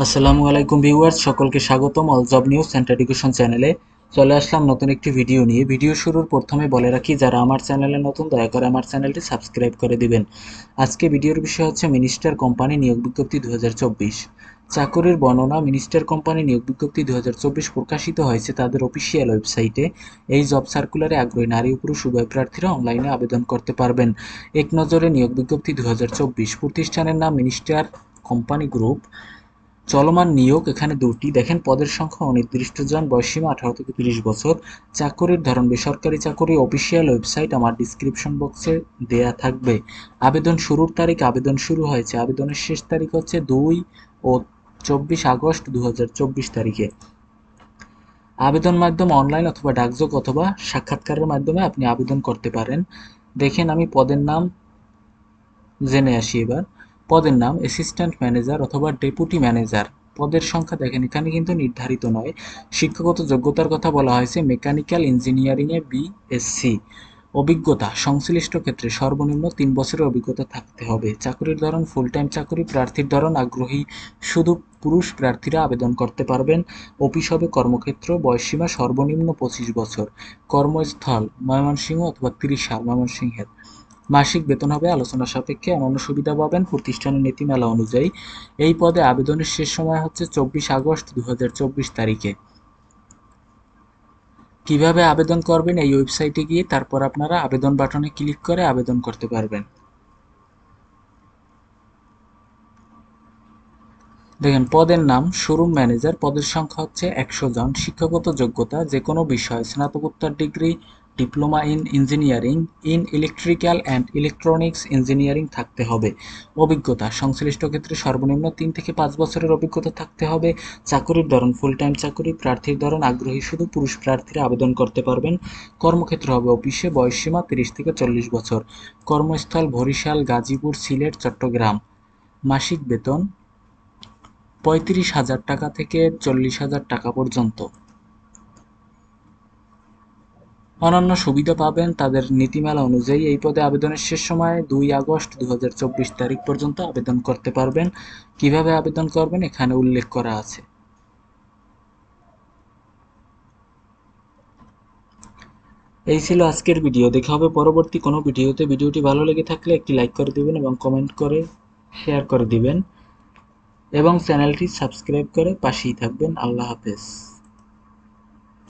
আসসালামু আলাইকুম ভিউয়ার্স, সকলকে স্বাগতম all job news and education চ্যানেলে। চলে আসলাম নতুন একটি ভিডিও নিয়ে। ভিডিও শুরুর প্রথমে বলে রাখি, যারা আমার চ্যানেলে নতুন দয়া করে আমার চ্যানেলটি সাবস্ক্রাইব করে দিবেন। আজকে ভিডিওর বিষয় হচ্ছে মিনিস্টার কোম্পানি নিয়োগ বিজ্ঞপ্তি 2024 চাকরির বর্ণনা। মিনিস্টার কোম্পানি নিয়োগ বিজ্ঞপ্তি 2024 প্রকাশিত হয়েছে তাদের অফিসিয়াল ওয়েবসাইটে। এই জব সার্কুলারে আগ্রহী নারী ও পুরুষ উভয় প্রার্থীরা অনলাইনে আবেদন করতে পারবেন। এক নজরে নিয়োগ বিজ্ঞপ্তি 2024। প্রতিষ্ঠানের নাম মিনিস্টার কোম্পানি গ্রুপ। চলমান নিয়োগ এখানে দুটি। দেখেন, পদের সংখ্যা অনির্দিষ্ট জন, বয়সসীমা 18 থেকে 30 বছর। চাকরির ধরন বেসরকারি চাকরি। অফিসিয়াল ওয়েবসাইট আমার ডিসক্রিপশন বক্সে দেয়া থাকবে। আবেদন শুরুর তারিখ, আবেদন শুরু হয়েছে, আবেদনের শেষ তারিখ হচ্ছে 2 ও 24 আগস্ট 2024 তারিখে। আবেদন মাধ্যম অনলাইন অথবা ডাকযোগ অথবা সাক্ষাৎকারের মাধ্যমে আপনি আবেদন করতে পারেন। দেখেন, আমি পদের নাম জেনে আসি এবার। পদের নাম অ্যাসিস্ট্যান্ট ম্যানেজার অথবা ডেপুটি ম্যানেজার। পদের সংখ্যা দেখেন, এখানে কিন্তু নির্ধারিত নয়। শিক্ষাগত যোগ্যতার কথা বলা হয়েছে মেকানিক্যাল ইঞ্জিনিয়ারিংয়ে বিএসসি। অভিজ্ঞতা সংশ্লিষ্ট ক্ষেত্রে সর্বনিম্ন 3 বছরের অভিজ্ঞতা থাকতে হবে। চাকরির ধরন ফুল টাইম চাকরি। প্রার্থীর ধরন আগ্রহী শুধু পুরুষ প্রার্থীরা আবেদন করতে পারবেন। অফিস হবে কর্মক্ষেত্র। বয়সসীমা সর্বনিম্ন 25 বছর। কর্মস্থল ময়মনসিংহ অথবা 30 সাল ময়মনসিংহের। মাসিক বেতন হবে আলোচনা সাপেক্ষে। অন্যান্য সুবিধা পাবেন প্রতিষ্ঠানের নীতিমালা অনুযায়ী। এই পদে আবেদনের শেষ সময় হচ্ছে 24 আগস্ট 2024 তারিখে। কিভাবে আবেদন করবেন? এই ওয়েবসাইটে গিয়ে তারপর আপনারা আবেদন বাটনে ক্লিক করে আবেদন করতে পারবেন। দেখেন, পদের নাম শোরুম ম্যানেজার। পদের সংখ্যা হচ্ছে 100 জন। শিক্ষাগত যোগ্যতা যে কোনো বিষয় স্নাতকোত্তর degree, diploma in engineering, in electrical and electronics engineering থাকতে হবে। অভিজ্ঞতা সংশ্লিষ্ট ক্ষেত্রে সর্বনিম্ন 3 থেকে 5 বছরের অভিজ্ঞতা থাকতে হবে। চাকরির ধরন ফুল টাইম চাকরি। প্রার্থীর ধরন আগ্রহী শুধু পুরুষ প্রার্থীরা আবেদন করতে পারবেন। কর্মক্ষেত্র হবে অফিসে। বয়সসীমা 30 থেকে 40 বছর। কর্মস্থল বরিশাল, গাজীপুর, সিলেট, চট্টগ্রাম। মাসিক বেতন 35,000 টাকা থেকে 40,000 টাকা পর্যন্ত। অন্যান্য সুবিধা পাবেন তাদের নীতিমালা অনুযায়ী। এই পদে আবেদনের শেষ সময় 2 আগস্ট 2024 তারিখ পর্যন্ত আবেদন করতে পারবেন। কিভাবে আবেদন করবেন এখানে উল্লেখ করা আছে। এই ছিল আজকের ভিডিও। দেখা হবে পরবর্তী কোনো ভিডিওতে। ভিডিওটি ভালো লেগে থাকলে একটি লাইক করে দিবেন এবং কমেন্ট করে শেয়ার করে দিবেন এবং চ্যানেলটি সাবস্ক্রাইব করে পাশেই থাকবেন। আল্লাহ হাফেজ।